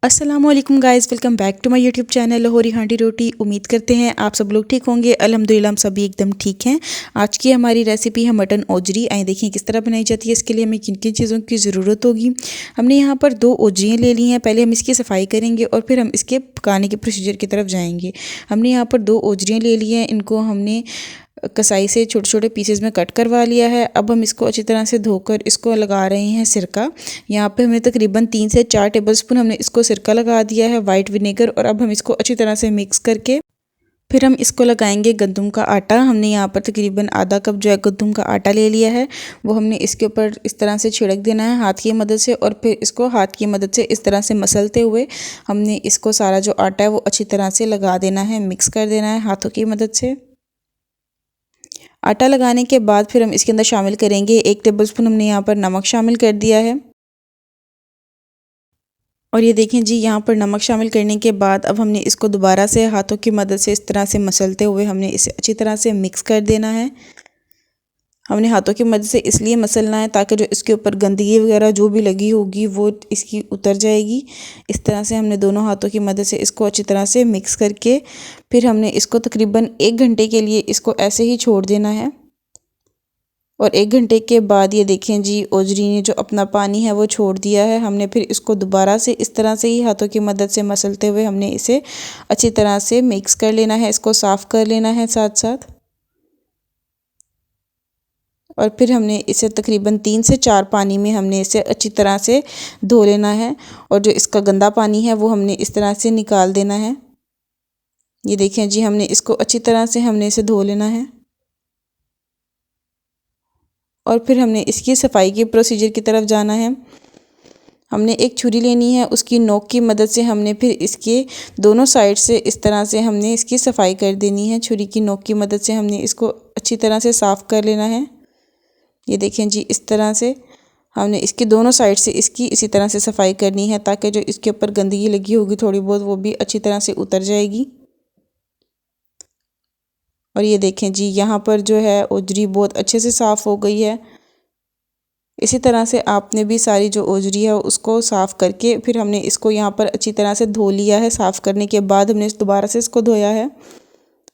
अस्सलामुअलैकुम guys, welcome back to my YouTube channel Lahori Handi Roti. उम्मीद करते हैं आप सब लोग ठीक होंगे। अल्हम्दुलिल्लाह हम सभी एकदम ठीक हैं। आज की हमारी रेसिपी है मटन ओजरी। आइए देखिए किस तरह बनाई जाती है। इसके लिए हमें किन किन चीज़ों की ज़रूरत होगी। हमने यहाँ पर 2 ओजरियाँ ले ली हैं। पहले हम इसकी सफाई करेंगे और फिर हम इसके पकाने के प्रोसीजर की तरफ जाएंगे। हमने यहाँ पर 2 ओजरियाँ ले ली हैं। इनको हमने कसाई से छोटे छोटे पीसेस में कट करवा लिया है। अब हम इसको अच्छी तरह से धोकर इसको लगा रहे हैं सिरका। यहाँ पे हमने तकरीबन 3 से 4 टेबलस्पून हमने इसको सिरका लगा दिया है, वाइट विनेगर। और अब हम इसको अच्छी तरह से मिक्स करके फिर हम इसको लगाएंगे गंदम का आटा। हमने यहाँ पर तकरीबन आधा कप जो है गंदम का आटा ले लिया है। वो हमने इसके ऊपर इस तरह से छिड़क देना है हाथ की मदद से, और फिर इसको हाथ की मदद से इस तरह से मसलते हुए हमने इसको सारा जो आटा है वो अच्छी तरह से लगा देना है, मिक्स कर देना है हाथों की मदद से। आटा लगाने के बाद फिर हम इसके अंदर शामिल करेंगे 1 टेबलस्पून हमने यहाँ पर नमक शामिल कर दिया है। और ये देखें जी, यहाँ पर नमक शामिल करने के बाद अब हमने इसको दोबारा से हाथों की मदद से इस तरह से मसलते हुए हमने इसे अच्छी तरह से मिक्स कर देना है। हमने हाथों की मदद से इसलिए मसलना है ताकि जो इसके ऊपर गंदगी वगैरह जो भी लगी होगी वो इसकी उतर जाएगी। इस तरह से हमने दोनों हाथों की मदद से इसको अच्छी तरह से मिक्स करके फिर हमने इसको तकरीबन 1 घंटे के लिए इसको ऐसे ही छोड़ देना है। और 1 घंटे के बाद ये देखें जी, ओजरी ने जो अपना पानी है वो छोड़ दिया है। हमने फिर इसको दोबारा से इस तरह से ही हाथों की मदद से मसलते हुए हमने इसे अच्छी तरह से मिक्स कर लेना है, इसको साफ़ कर लेना है साथ साथ। और फिर हमने इसे तकरीबन 3 से 4 पानी में हमने इसे अच्छी तरह से धो लेना है। और जो इसका गंदा पानी है वो हमने इस तरह से निकाल देना है। ये देखें जी, हमने इसको अच्छी तरह से हमने इसे धो लेना है। और फिर हमने इसकी सफाई के प्रोसीजर की तरफ जाना है। हमने एक छुरी लेनी है, उसकी नोक की मदद से हमने फिर इसके दोनों साइड से इस तरह से हमने इसकी सफाई कर देनी है। छुरी की नोक की मदद से हमने इसको अच्छी तरह से साफ़ कर लेना है। ये देखें जी, इस तरह से हमने इसके दोनों साइड से इसकी इसी तरह से सफाई करनी है ताकि जो इसके ऊपर गंदगी लगी होगी थोड़ी बहुत वो भी अच्छी तरह से उतर जाएगी। और ये देखें जी, यहाँ पर जो है ओजरी बहुत अच्छे से साफ़ हो गई है। इसी तरह से आपने भी सारी जो ओजरी है उसको साफ़ करके फिर हमने इसको यहाँ पर अच्छी तरह से धो लिया है। साफ़ करने के बाद हमने दोबारा से इसको धोया है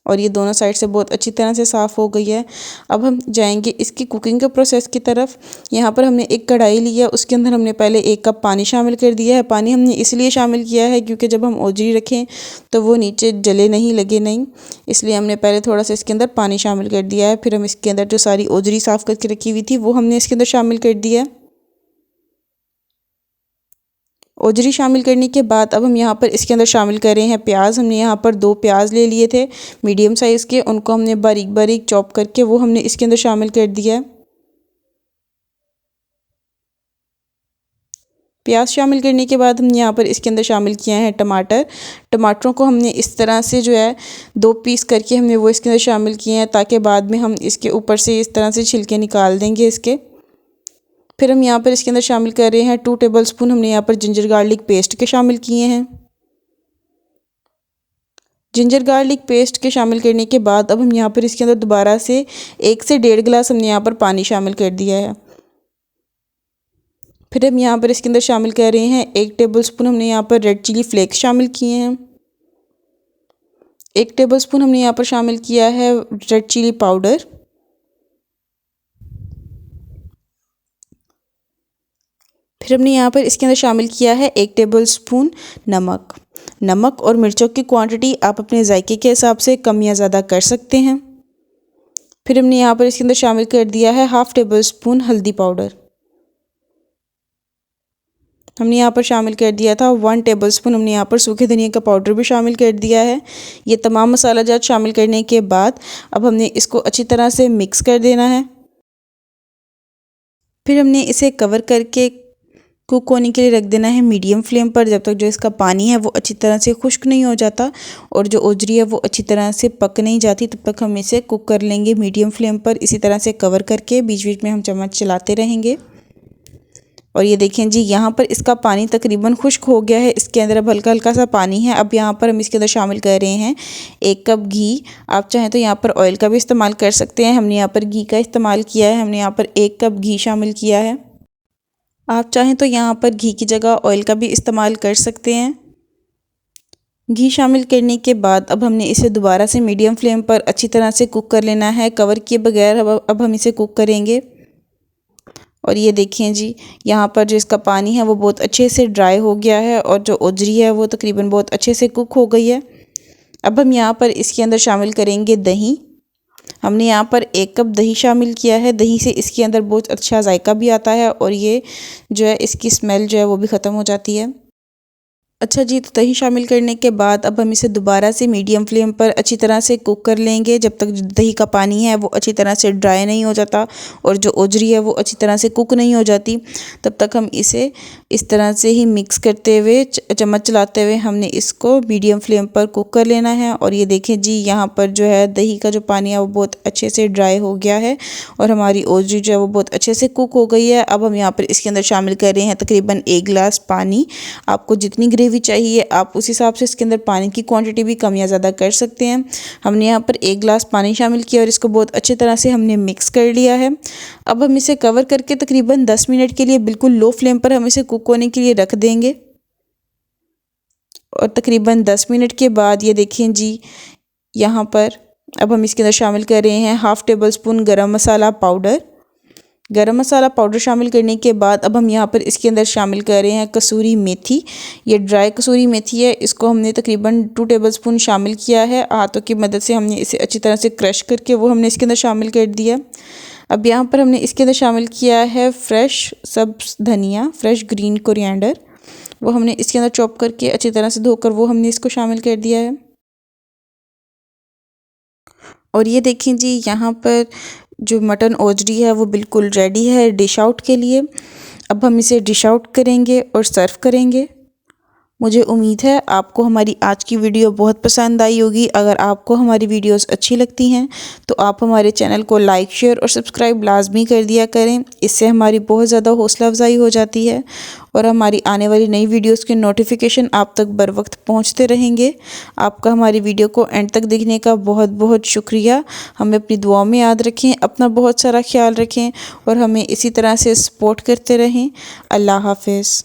और ये दोनों साइड से बहुत अच्छी तरह से साफ़ हो गई है। अब हम जाएंगे इसकी कुकिंग के प्रोसेस की तरफ। यहाँ पर हमने एक कढ़ाई ली है, उसके अंदर हमने पहले 1 कप पानी शामिल कर दिया है। पानी हमने इसलिए शामिल किया है क्योंकि जब हम ओजरी रखें तो वो नीचे जले नहीं, लगे नहीं, इसलिए हमने पहले थोड़ा सा इसके अंदर पानी शामिल कर दिया है। फिर हम इसके अंदर जो सारी ओजरी साफ़ करके रखी हुई थी वो हमने इसके अंदर शामिल कर दिया है। ओजरी शामिल करने के बाद अब हम यहाँ पर इसके अंदर शामिल कर रहे हैं प्याज। हमने यहाँ पर 2 प्याज ले लिए थे मीडियम साइज़ के, उनको हमने बारीक बारीक चॉप करके वो हमने इसके अंदर शामिल कर दिया है। प्याज शामिल करने के बाद हमने यहाँ पर इसके अंदर शामिल किया है टमाटर। टमाटरों को हमने इस तरह से जो है 2 पीस करके हमने वो इसके अंदर शामिल किए हैं ताकि बाद में हम इसके ऊपर से इस तरह से छिलके निकाल देंगे इसके। फिर हम यहाँ पर इसके अंदर शामिल कर रहे हैं 2 टेबलस्पून हमने यहाँ पर जिंजर गार्लिक पेस्ट के शामिल किए हैं। जिंजर गार्लिक पेस्ट के शामिल करने के बाद अब हम यहाँ पर इसके अंदर दोबारा से 1 से 1.5 गिलास हमने यहाँ पर पानी शामिल कर दिया है। फिर हम यहाँ पर इसके अंदर शामिल कर रहे हैं 1 टेबलस्पून हमने यहाँ पर रेड चिली फ्लेक्स शामिल किए हैं। 1 टेबलस्पून हमने यहाँ पर शामिल किया है रेड चिली पाउडर। फिर हमने यहाँ पर इसके अंदर शामिल किया है 1 टेबलस्पून नमक। नमक और मिर्चों की क्वांटिटी आप अपने जायके के हिसाब से कम या ज़्यादा कर सकते हैं। फिर हमने यहाँ पर इसके अंदर शामिल कर दिया है 1/2 टेबलस्पून हल्दी पाउडर। हमने यहाँ पर शामिल कर दिया था 1 टेबलस्पून हमने यहाँ पर सूखे धनिया का पाउडर भी शामिल कर दिया है। ये तमाम मसाला जात शामिल करने के बाद अब हमने इसको अच्छी तरह से मिक्स कर देना है। फिर हमने इसे कवर करके कुक होने के लिए रख देना है मीडियम फ्लेम पर, जब तक जो इसका पानी है वो अच्छी तरह से खुश्क नहीं हो जाता और जो ओजरी है वो अच्छी तरह से पक नहीं जाती, तब तक हम इसे कुक कर लेंगे मीडियम फ्लेम पर। इसी तरह से कवर करके बीच बीच में हम चम्मच चलाते रहेंगे। और ये देखें जी, यहाँ पर इसका पानी तकरीबन खुश्क हो गया है। इसके अंदर अब हल्का हल्का सा पानी है। अब यहाँ पर हम इसके अंदर शामिल कर रहे हैं 1 कप घी। आप चाहें तो यहाँ पर ऑयल का भी इस्तेमाल कर सकते हैं। हमने यहाँ पर घी का इस्तेमाल किया है। हमने यहाँ पर 1 कप घी शामिल किया है। आप चाहें तो यहाँ पर घी की जगह ऑयल का भी इस्तेमाल कर सकते हैं। घी शामिल करने के बाद अब हमने इसे दोबारा से मीडियम फ्लेम पर अच्छी तरह से कुक कर लेना है, कवर किए बगैर अब हम इसे कुक करेंगे। और ये देखें जी, यहाँ पर जो इसका पानी है वो बहुत अच्छे से ड्राई हो गया है और जो ओजरी है वो तकरीबन बहुत अच्छे से कुक हो गई है। अब हम यहाँ पर इसके अंदर शामिल करेंगे दही। हमने यहाँ पर 1 कप दही शामिल किया है। दही से इसके अंदर बहुत अच्छा जायका भी आता है और ये जो है इसकी स्मेल जो है वो भी ख़त्म हो जाती है। अच्छा जी, तो दही शामिल करने के बाद अब हम इसे दोबारा से मीडियम फ्लेम पर अच्छी तरह से कुक कर लेंगे जब तक दही का पानी है वो अच्छी तरह से ड्राई नहीं हो जाता और जो ओजरी है वो अच्छी तरह से कुक नहीं हो जाती। तब तक हम इसे इस तरह से ही मिक्स करते हुए चम्मच चलाते हुए हमने इसको मीडियम फ्लेम पर कुक कर लेना है। और ये देखें जी, यहाँ पर जो है दही का जो पानी है वो बहुत अच्छे से ड्राई हो गया है और हमारी ओजरी जो है वो बहुत अच्छे से कुक हो गई है। अब हम यहाँ पर इसके अंदर शामिल कर रहे हैं तकरीबन 1 गिलास पानी। आपको जितनी ग्रेवी चाहिए आप उस हिसाब से इसके अंदर पानी की क्वांटिटी भी कम या ज़्यादा कर सकते हैं। हमने यहाँ पर 1 गिलास पानी शामिल किया और इसको बहुत अच्छी तरह से हमने मिक्स कर लिया है। अब हम इसे कवर करके तकरीबन 10 मिनट के लिए बिल्कुल लो फ्लेम पर हम इसे कुक होने के लिए रख देंगे। और तकरीबन 10 मिनट के बाद ये देखें जी, यहाँ पर अब हम इसके अंदर शामिल कर रहे हैं 1/2 टेबल स्पून गरम मसाला पाउडर। गरम मसाला पाउडर शामिल करने के बाद अब हम यहाँ पर इसके अंदर शामिल कर रहे हैं कसूरी मेथी। ये ड्राई कसूरी मेथी है, इसको हमने तकरीबन 2 टेबल स्पून शामिल किया है। हाथों की मदद से हमने इसे अच्छी तरह से क्रश करके वो हमने इसके अंदर शामिल कर दिया। अब यहाँ पर हमने इसके अंदर शामिल किया है फ्रेश सब्ज़ धनिया, फ्रेश ग्रीन कोरिएंडर। वो हमने इसके अंदर चॉप करके अच्छी तरह से धोकर वो हमने इसको शामिल कर दिया है। और ये देखें जी, यहाँ पर जो मटन ओजरी है वो बिल्कुल रेडी है डिश आउट के लिए। अब हम इसे डिश आउट करेंगे और सर्व करेंगे। मुझे उम्मीद है आपको हमारी आज की वीडियो बहुत पसंद आई होगी। अगर आपको हमारी वीडियोस अच्छी लगती हैं तो आप हमारे चैनल को लाइक, शेयर और सब्सक्राइब लाजमी कर दिया करें। इससे हमारी बहुत ज़्यादा हौसला अफजाई हो जाती है और हमारी आने वाली नई वीडियोस के नोटिफिकेशन आप तक बर वक्त पहुँचते रहेंगे। आपका हमारी वीडियो को एंड तक देखने का बहुत बहुत शुक्रिया। हमें अपनी दुआओं में याद रखें, अपना बहुत सारा ख्याल रखें और हमें इसी तरह से सपोर्ट करते रहें। अल्लाह हाफिज़।